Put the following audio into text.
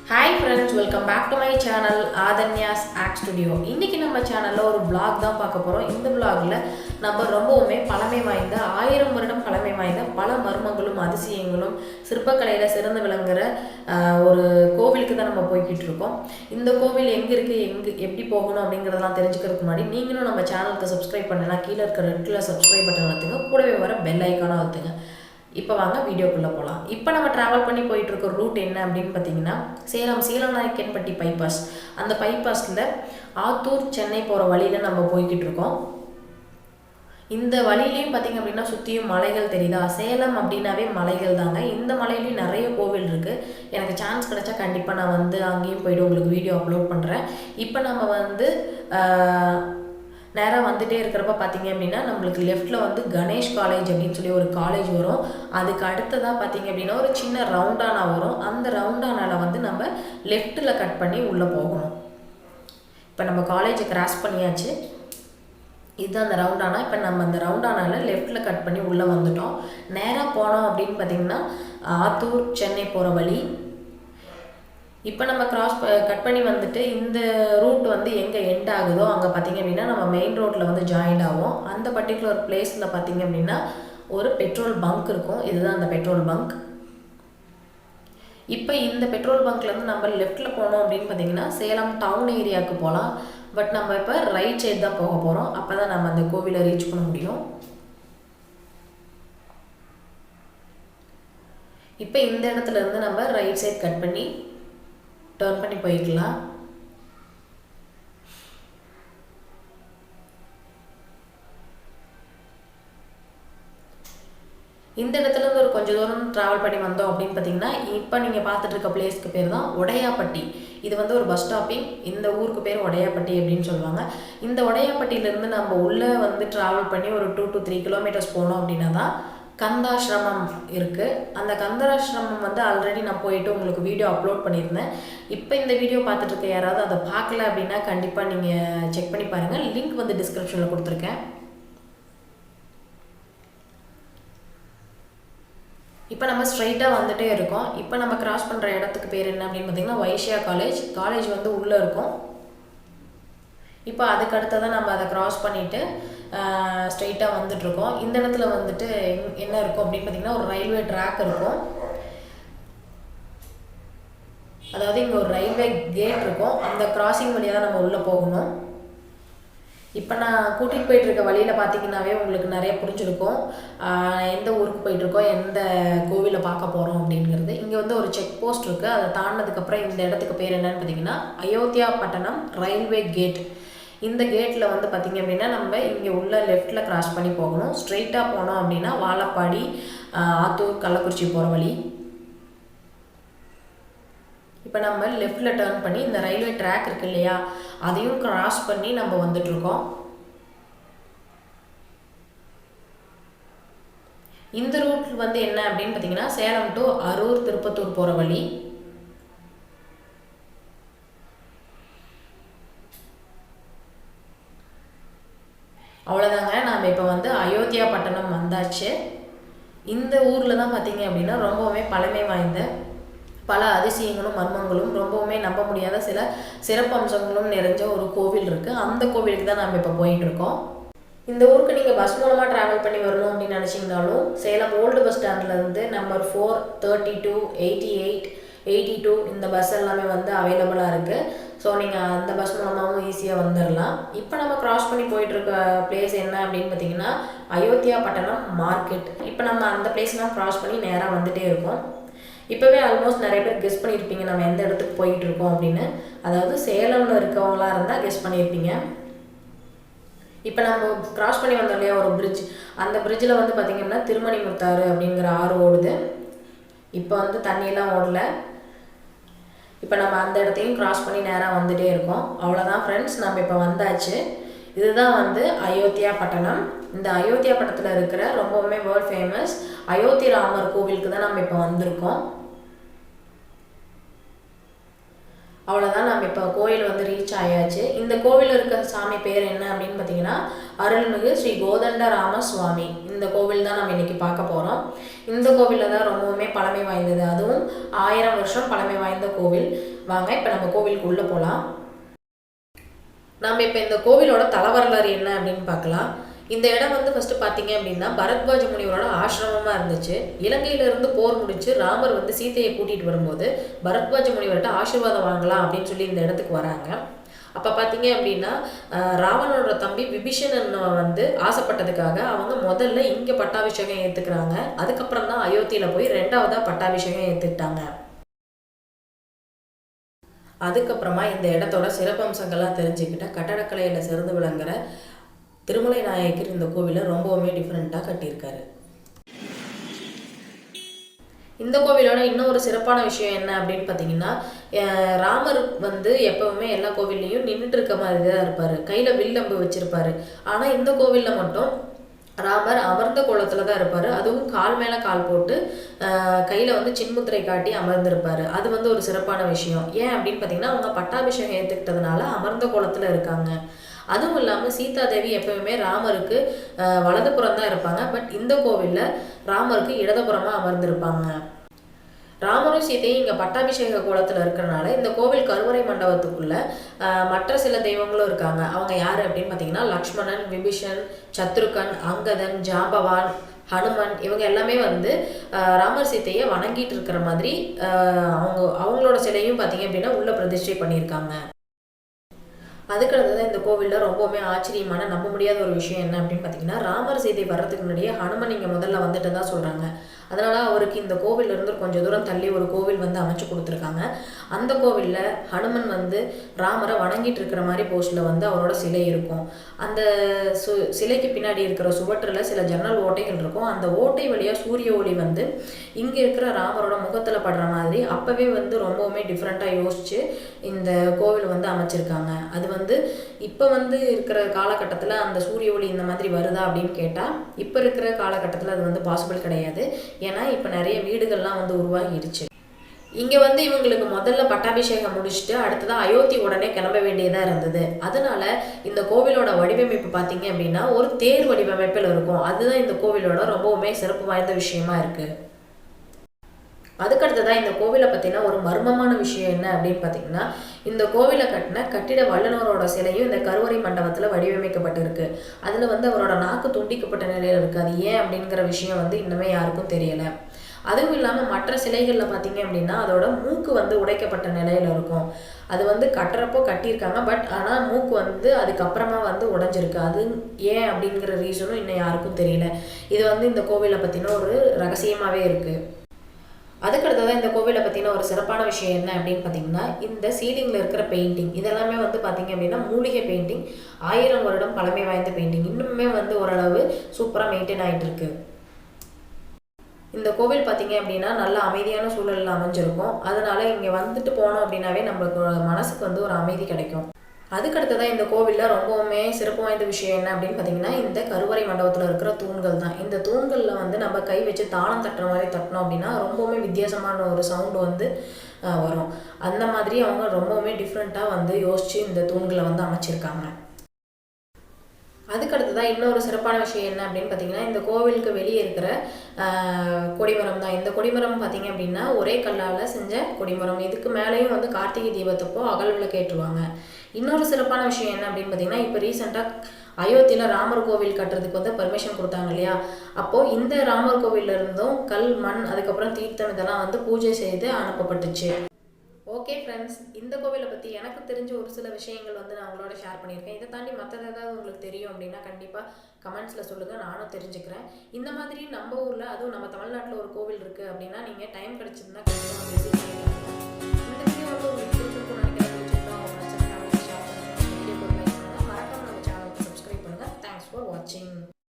Hi friends, welcome back to my channel Adhanya's Act Studio. இன்னைக்கு நம்ம சேனல்ல ஒரு vlog தான் பார்க்க போறோம். இந்த vlogல நம்ம ரொம்பவுமே பழமை வாய்ந்த 1000 வருடம் பழமை வாய்ந்த பல மர்மங்களும் அதிசயங்களும் சிற்பக்கலையில சிறந்து விளங்குற ஒரு கோவிலுக்கு தான் நம்ம போய்கிட்டு இருக்கோம். இந்த கோவில் எங்க இருக்கு, எப்படி போகணும் அப்படிங்கறதெல்லாம் தெரிஞ்சுக்கிறதுக்கு முன்னாடி நீங்களும் நம்ம சேனலுக்கு சப்ஸ்கிரைப் பண்ணலனா கீழ இருக்க ரெட் கலர் சப்ஸ்கிரைப் பட்டன் அழுத்துங்க. கூடவே வர பெல் ஐகானை அழுத்துங்க. இப்போ வாங்க வீடியோக்குள்ளே போகலாம். இப்போ நம்ம ட்ராவல் பண்ணி போயிட்டு இருக்க ரூட் என்ன அப்படின்னு பார்த்தீங்கன்னா சீலநாயக்கன்பட்டி பைபாஸ். அந்த பைபாஸில் ஆத்தூர் சென்னை போகிற வழியில் நம்ம போய்கிட்டு இருக்கோம். இந்த வழியிலையும் பார்த்தீங்க அப்படின்னா சுற்றியும் மலைகள் தெரியுதா. சேலம் அப்படின்னாவே மலைகள் தாங்க. இந்த மலையிலையும் நிறைய கோவில் இருக்குது. எனக்கு சான்ஸ் கிடைச்சா கண்டிப்பாக நான் வந்து அங்கேயும் போய்ட்டு உங்களுக்கு வீடியோ அப்லோட் பண்ணுறேன். இப்போ நம்ம வந்து நேராக வந்துகிட்டே இருக்கிறப்ப பார்த்தீங்க அப்படின்னா நம்மளுக்கு லெஃப்ட்டில் வந்து கணேஷ் காலேஜ் அப்படின்னு சொல்லி ஒரு காலேஜ் வரும். அதுக்கு அடுத்ததாக பார்த்தீங்க அப்படின்னா ஒரு சின்ன ரவுண்டானா வரும். அந்த ரவுண்டானால வந்து நம்ம லெஃப்ட்டில் கட் பண்ணி உள்ளே போகணும். இப்போ நம்ம காலேஜை கிராஸ் பண்ணியாச்சு. இதுதான் அந்த ரவுண்டானா. இப்போ நம்ம அந்த ரவுண்டானால லெஃப்ட்டில் கட் பண்ணி உள்ளே வந்துட்டோம். நேராக போனோம் அப்படின்னு பார்த்தீங்கன்னா ஆத்தூர் சென்னை போகிற வழி. இப்போ நம்ம கட் பண்ணி வந்துட்டு இந்த ரூட் வந்து எங்கே எண்ட் ஆகுதோ அங்கே பார்த்தீங்க அப்படின்னா நம்ம மெயின் ரோட்டில் வந்து ஜாயின் ஆகும். அந்த பர்டிகுலர் பிளேஸில் பார்த்தீங்க அப்படின்னா ஒரு பெட்ரோல் பங்க் இருக்கும். இதுதான் அந்த பெட்ரோல் பங்க். இப்போ இந்த பெட்ரோல் பங்க்லேருந்து நம்ம லெஃப்ட்டில் போனோம் அப்படின்னு பார்த்தீங்கன்னா சேலம் டவுன் ஏரியாவுக்கு போகலாம். பட் நம்ம இப்போ ரைட் சைடு தான் போக போகிறோம். அப்போ தான் நம்ம அந்த கோவிலை ரீச் பண்ண முடியும். இப்போ இந்த இடத்துல இருந்து நம்ம ரைட் சைடு கட் பண்ணி டர்ன் பண்ணி போய்க்கலாம். இந்த இடத்துல இருந்து ஒரு கொஞ்சம் தூரம் ட்ராவல் பண்ணி வந்தோம் அப்படின்னு பார்த்தீங்கன்னா இப்போ நீங்கள் பார்த்துட்டு இருக்க பிளேஸ்க்கு பேர் தான் உடையாப்பட்டி. இது வந்து ஒரு பஸ் ஸ்டாப்பிங். இந்த ஊருக்கு பேர் உடையாப்பட்டி அப்படின்னு சொல்லுவாங்க. இந்த உடையாப்பட்டியிலேருந்து நம்ம உள்ளே வந்து ட்ராவல் பண்ணி ஒரு 2 to 3 கிலோமீட்டர்ஸ் போனோம் அப்படின்னா தான் கந்தாசிரமம் இருக்குது. அந்த கந்தாசிரமம் வந்து ஆல்ரெடி நான் போயிட்டு உங்களுக்கு வீடியோ அப்லோட் பண்ணியிருந்தேன். இப்போ இந்த வீடியோ பார்த்துட்டு இருக்க யாராவது அதை பார்க்கல அப்படின்னா கண்டிப்பாக நீங்கள் செக் பண்ணி பாருங்கள். லிங்க் வந்து டிஸ்கிரிப்ஷனில் கொடுத்துருக்கேன். இப்போ நம்ம ஸ்ட்ரைட்டாக வந்துட்டே இருக்கோம். இப்போ நம்ம கிராஸ் பண்ணுற இடத்துக்கு பேர் என்ன அப்படின்னு பார்த்தீங்கன்னா வைஷ்யா காலேஜ். காலேஜ் வந்து உள்ளே இருக்கும். இப்போ அதுக்கு அடுத்ததான் நம்ம அதை கிராஸ் பண்ணிவிட்டு ஸ்ட்ரெயிட்டாக வந்துட்டுருக்கோம். இந்த இடத்துல வந்துட்டு என்ன இருக்கும் அப்படின்னு பார்த்தீங்கன்னா ஒரு ரயில்வே ட்ராக் இருக்கும். அதாவது இங்கே ஒரு ரயில்வே கேட் இருக்கும். அந்த கிராசிங் வழியாக தான் நம்ம உள்ளே போகணும். இப்போ நான் கூட்டிகிட்டு போயிட்டுருக்க வழியில் பார்த்தீங்கன்னாவே உங்களுக்கு நிறைய புரிஞ்சிருக்கும் எந்த ஊருக்கு போயிட்டுருக்கோம், எந்த கோவிலை பார்க்க போகிறோம் அப்படிங்கிறது. இங்கே வந்து ஒரு செக் போஸ்ட் இருக்குது. அதை தாண்டினதுக்கப்புறம் இந்த இடத்துக்கு பேர் என்னன்னு பார்த்தீங்கன்னா அயோத்தியா பட்டணம் ரயில்வே கேட். இந்த கேட்டில் வந்து பார்த்திங்க அப்படின்னா நம்ம இங்கே உள்ள லெஃப்ட்டில் கிராஸ் பண்ணி போகணும். ஸ்ட்ரெயிட்டாக போனோம் அப்படின்னா வாழப்பாடி, ஆத்தூர், கள்ளக்குறிச்சி போகிற வழி. இப்போ நம்ம லெஃப்ட்டில் டர்ன் பண்ணி இந்த ரயில்வே ட்ராக் இருக்கு இல்லையா, அதையும் கிராஸ் பண்ணி நம்ம வந்துட்டுருக்கோம். இந்த ரூட் வந்து என்ன அப்படின்னு பார்த்தீங்கன்னா சேலம் டு அரூர், திருப்பத்தூர் போகிற வழி. அவ்வளோதாங்க. நாம் இப்போ வந்து அயோத்தியா பட்டணம் வந்தாச்சு. இந்த ஊரில் தான் பார்த்தீங்க அப்படின்னா ரொம்பவுமே பழமை வாய்ந்த பல அதிசயங்களும் மர்மங்களும் ரொம்பவுமே நம்ப முடியாத சில சிறப்பம்சங்களும் நிறைஞ்ச ஒரு கோவில் இருக்குது. அந்த கோவிலுக்கு தான் நம்ம இப்போ போயிட்டுருக்கோம். இந்த ஊருக்கு நீங்கள் பஸ் மூலமாக ட்ராவல் பண்ணி வரணும் அப்படின்னு நினச்சிங்கனாலும் சேலம் ஓல்டு பஸ் ஸ்டாண்ட்லேருந்து நம்பர் 4, 32, 88, 82 இந்த பஸ் எல்லாமே வந்து அவைலபிளாக இருக்குது. ஸோ நீங்கள் அந்த பஸ் மூலமாகவும் ஈஸியாக வந்துடலாம். இப்போ நம்ம கிராஸ் பண்ணி போயிட்டுருக்க பிளேஸ் என்ன அப்படின்னு பார்த்தீங்கன்னா அயோத்தியா பட்டணம் மார்க்கெட். இப்போ நம்ம அந்த பிளேஸ்லாம் கிராஸ் பண்ணி நேராக வந்துகிட்டே இருக்கோம். இப்போவே ஆல்மோஸ்ட் நிறைய பேர் கெஸ் பண்ணியிருப்பீங்க நம்ம எந்த இடத்துக்கு போயிட்டு இருக்கோம் அப்படின்னு. அதாவது சேலமில் இருக்கவங்களா இருந்தால் கெஸ் பண்ணியிருப்பீங்க. இப்போ நம்ம கிராஸ் பண்ணி வந்தோம் இல்லையா ஒரு பிரிட்ஜ், அந்த பிரிட்ஜில் வந்து பார்த்திங்கன்னா திருமணி முத்தாறு அப்படிங்கிற ஆறு ஓடுது. இப்போ வந்து தண்ணியெல்லாம் ஓடல. இப்போ நம்ம அந்த இடத்தையும் கிராஸ் பண்ணி நேராக வந்துகிட்டே இருக்கோம். அவ்வளோதான் ஃப்ரெண்ட்ஸ், நம்ம இப்போ வந்தாச்சு. இதுதான் வந்து அயோத்தியா பட்டணம். இந்த அயோத்தியா பட்டணத்தில் இருக்கிற ரொம்பவுமே வேர்ல்ட் ஃபேமஸ் அயோத்தி ராமர் கோவிலுக்கு தான் நம்ம இப்போ வந்திருக்கோம். அவ்வளோதான், நம்ம இப்போ கோயில் வந்து ரீச் ஆயாச்சு. இந்த கோவிலில் இருக்க சாமி பேர் என்ன அப்படின்னு பார்த்தீங்கன்னா அருள்மிகு ஸ்ரீ கோதண்டராம சுவாமி. இந்த கோவில் தான் நம்ம இன்னைக்கு பார்க்க போகிறோம். இந்த கோவிலில் தான் ரொம்பவுமே பழமை வாய்ந்தது, அதுவும் 1000 வருஷம் பழமை வாய்ந்த கோவில். வாங்க இப்போ நம்ம கோவிலுக்குள்ளே போகலாம். நம்ம இப்போ இந்த கோவிலோட தலவரலாறு என்ன அப்படின்னு பார்க்கலாம். இந்த இடம் வந்து ஃபர்ஸ்ட் பார்த்தீங்க அப்படின்னா பரத்வாஜ முனிவரோட ஆசிரமமாக இருந்துச்சு. இலங்கையிலிருந்து போர் முடிச்சு ராமர் வந்து சீதையை கூட்டிகிட்டு வரும்போது பரத்வாஜ முனிவர்கிட்ட ஆசீர்வாதம் வாங்கலாம் அப்படின்னு சொல்லி இந்த இடத்துக்கு வராங்க. அப்போ பார்த்தீங்க அப்படின்னா ராவணனோட தம்பி விபீஷணன் வந்து ஆசைப்பட்டதுக்காக அவங்க முதல்ல இங்கே பட்டாபிஷேகம் ஏற்றுக்கிறாங்க. அதுக்கப்புறம் தான் அயோத்தியில் போய் 2வதாக பட்டாபிஷேகம் ஏற்றுக்கிட்டாங்க. அதுக்கப்புறமா இந்த இடத்தோட சிறப்பம்சங்கள்லாம் தெரிஞ்சுக்கிட்ட கட்டடக்கலையில் சிறந்து விளங்குற திருமலை நாயக்கர் இந்த கோவிலை ரொம்பவுமே டிஃப்ரெண்ட்டாக கட்டியிருக்காரு. இந்த கோவிலோட இன்னொரு சிறப்பான விஷயம் என்ன அப்படின்னு பார்த்தீங்கன்னா ராமர் வந்து எப்பவுமே எல்லா கோவில்லையும் நின்றுட்டு இருக்க மாதிரி தான் இருப்பார், கையில் வில்லம்பு வச்சிருப்பாரு. ஆனால் இந்த கோவிலில் மட்டும் ராமர் அமர்ந்த கோலத்தில் தான் இருப்பார். அதுவும் கால் மேலே கால் போட்டு கையில் வந்து சின்முத்திரை காட்டி அமர்ந்திருப்பார். அது வந்து ஒரு சிறப்பான விஷயம். ஏன் அப்படின்னு பார்த்தீங்கன்னா அவங்க பட்டாபிஷேகம் ஏற்றுக்கிட்டதுனால அமர்ந்த கோலத்தில் இருக்காங்க. அதுவும் இல்லாமல் சீதாதேவி எப்பவுமே ராமருக்கு வலதுபுறம் தான் இருப்பாங்க. பட் இந்த கோவிலில் ராமருக்கு இடதுபுறமாக அமர்ந்திருப்பாங்க. ராமரும் சீதையும் இங்கே பட்டாபிஷேக கோலத்தில் இருக்கிறனால இந்த கோவில் கருவறை மண்டபத்துக்குள்ள மற்ற சில தெய்வங்களும் இருக்காங்க. அவங்க யார் அப்படின்னு பார்த்தீங்கன்னா லக்ஷ்மணன், விபீஷன், சத்ருகன், அங்கதன், ஜாம்பவான், ஹனுமன், இவங்க எல்லாமே வந்து ராமர் சீதையை வணங்கிட்டு இருக்கிற மாதிரி அவங்களோட சிலையும் பார்த்தீங்க அப்படின்னா உள்ள பிரதிஷ்டை பண்ணியிருக்காங்க. அதுக்கடுத்து தான் இந்த கோவிலில் ரொம்பவுமே ஆச்சரியமான நம்ப முடியாத ஒரு விஷயம் என்ன அப்படின்னு பார்த்தீங்கன்னா ராமர் சீதை வர்றதுக்கு முன்னாடியே ஹனுமன் இங்கே முதல்ல வந்துட்டு தான் சொல்கிறாங்க. அதனால் அவருக்கு இந்த கோவிலிருந்து கொஞ்சம் தூரம் தள்ளி ஒரு கோவில் வந்து அமைச்சு கொடுத்துருக்காங்க. அந்த கோவிலில் ஹனுமன் வந்து ராமரை வணங்கிட்டு இருக்கிற மாதிரி போஸ்டில் வந்து அவரோட சிலை இருக்கும். அந்த சிலைக்கு பின்னாடி இருக்கிற சுவற்றில் சில ஜன்னல் ஓட்டைகள் இருக்கும். அந்த ஓட்டை வழியாக சூரிய ஒளி வந்து இங்கே இருக்கிற ராமரோட முகத்தில் படுற மாதிரி அப்போவே வந்து ரொம்பவுமே டிஃப்ரெண்ட்டாக யோசித்து இந்த கோவில் வந்து அமைச்சிருக்காங்க. அது வந்து இப்போ வந்து இருக்கிற காலகட்டத்தில் அந்த சூரிய ஒளி இந்த மாதிரி வருதா அப்படின்னு கேட்டால் இப்போ இருக்கிற காலகட்டத்தில் அது வந்து பாசிபிள் கிடையாது. ஏன்னா இப்போ நிறைய வீடுகள்லாம் வந்து உருவாகிடுச்சு. இங்கே வந்து இவங்களுக்கு முதல்ல பட்டாபிஷேகம் முடிச்சுட்டு அடுத்ததான் அயோத்தி உடனே கிளம்ப வேண்டியதாக இருந்தது. அதனால இந்த கோவிலோட வடிவமைப்பு பார்த்தீங்க அப்படின்னா ஒரு தேர் வடிவமைப்பில் இருக்கும். அதுதான் இந்த கோவிலோட ரொம்பவுமே சிறப்பு வாய்ந்த விஷயமா இருக்குது. அதுக்கடுத்ததான் இந்த கோவிலை பற்றின ஒரு மர்மமான விஷயம் என்ன அப்படின்னு பார்த்தீங்கன்னா இந்த கோவிலை கட்டின கட்டிட வல்லுநரோட சிலையும் இந்த கருவறை மண்டபத்தில் வடிவமைக்கப்பட்டிருக்கு. அதில் வந்து அவரோட நாக்கு துண்டிக்கப்பட்ட நிலையில் இருக்குது. அது ஏன் அப்படிங்கிற விஷயம் வந்து இன்னுமே யாருக்கும் தெரியலை. அதுவும் இல்லாமல் மற்ற சிலைகளில் பார்த்தீங்க அப்படின்னா அதோட மூக்கு வந்து உடைக்கப்பட்ட நிலையில் இருக்கும். அது வந்து கட்டுறப்போ கட்டியிருக்காங்க. பட் ஆனால் மூக்கு வந்து அதுக்கப்புறமா வந்து உடைஞ்சிருக்கு. அது ஏன் அப்படிங்கிற ரீசனும் இன்னும் யாருக்கும் தெரியல. இது வந்து இந்த கோவிலை பற்றின ஒரு ரகசியமாகவே இருக்குது. அதுக்கடுத்ததான் இந்த கோவிலை பற்றின ஒரு சிறப்பான விஷயம் என்ன அப்படின்னு பார்த்தீங்கன்னா இந்த சீலிங்கில் இருக்கிற பெயிண்டிங் இதெல்லாமே வந்து பார்த்தீங்க அப்படின்னா மூலிகை பெயிண்டிங், 1000 வருடம் பழமை வாய்ந்த பெயிண்டிங். இன்னுமே வந்து ஓரளவு சூப்பராக மெயின்டைன் ஆகிட்டு இருக்கு. இந்த கோவில் பார்த்தீங்க அப்படின்னா நல்ல அமைதியான சூழலில் அமைஞ்சிருக்கும். அதனால இங்கே வந்துட்டு போனோம் அப்படின்னாவே நம்மளுக்கு மனசுக்கு வந்து ஒரு அமைதி கிடைக்கும். அதுக்கடுத்ததான் இந்த கோவிலில் ரொம்பவுமே சிறப்பு வாய்ந்த விஷயம் என்ன அப்படின்னு பார்த்தீங்கன்னா இந்த கருவறை மண்டபத்தில் இருக்கிற தூண்கள் தான். இந்த தூண்களில் வந்து நம்ம கை வச்சு தாளம் தட்டுற மாதிரி தட்டினோம் அப்படின்னா ரொம்பவுமே வித்தியாசமான ஒரு சவுண்டு வந்து வரும். அந்த மாதிரி அவங்க ரொம்பவுமே டிஃப்ரெண்ட்டாக வந்து யோசித்து இந்த தூண்களை வந்து அமைச்சிருக்காங்க. அதுக்கடுத்ததான் இன்னொரு சிறப்பான விஷயம் என்ன அப்படின்னு பார்த்தீங்கன்னா இந்த கோவிலுக்கு வெளியே இருக்கிற கொடிமரம் தான். இந்த கொடிமரம் பார்த்தீங்க அப்படின்னா ஒரே கல்லால் செஞ்ச கொடிமரம். இதுக்கு மேலேயும் வந்து கார்த்திகை தீபத்தப்போ அகல் விளக்கேற்றுவாங்க. இன்னொரு சிறப்பான விஷயம் என்ன அப்படின்னு பார்த்தீங்கன்னா இப்போ ரீசெண்டாக அயோத்தியில் ராமர் கோவில் கட்டுறதுக்கு வந்து பர்மிஷன் கொடுத்தாங்க இல்லையா, அப்போது இந்த ராமர் கோவிலில் இருந்தும் கல், மண், அதுக்கப்புறம் தீர்த்தம் இதெல்லாம் வந்து பூஜை செய்து அனுப்பப்பட்டுச்சு. ஓகே ஃப்ரெண்ட்ஸ், இந்த கோவிலை பற்றி எனக்கு தெரிஞ்ச ஒரு சில விஷயங்கள் வந்து நான் உங்களோட ஷேர் பண்ணியிருக்கேன். இதை தாண்டி மற்றது ஏதாவது உங்களுக்கு தெரியும் அப்படின்னா கண்டிப்பாக கமெண்ட்ஸில் சொல்லுங்கள், நானும் தெரிஞ்சுக்கிறேன். இந்த மாதிரி நம்ம ஊரில் அதுவும் நம்ம தமிழ்நாட்டில் ஒரு கோவில் இருக்குது அப்படின்னா நீங்கள் டைம் கிடச்சிருந்தா கண்டிப்பாக விசிட் பண்ணிக்கலாம். இந்த வீடியோ வந்து உங்களுக்கு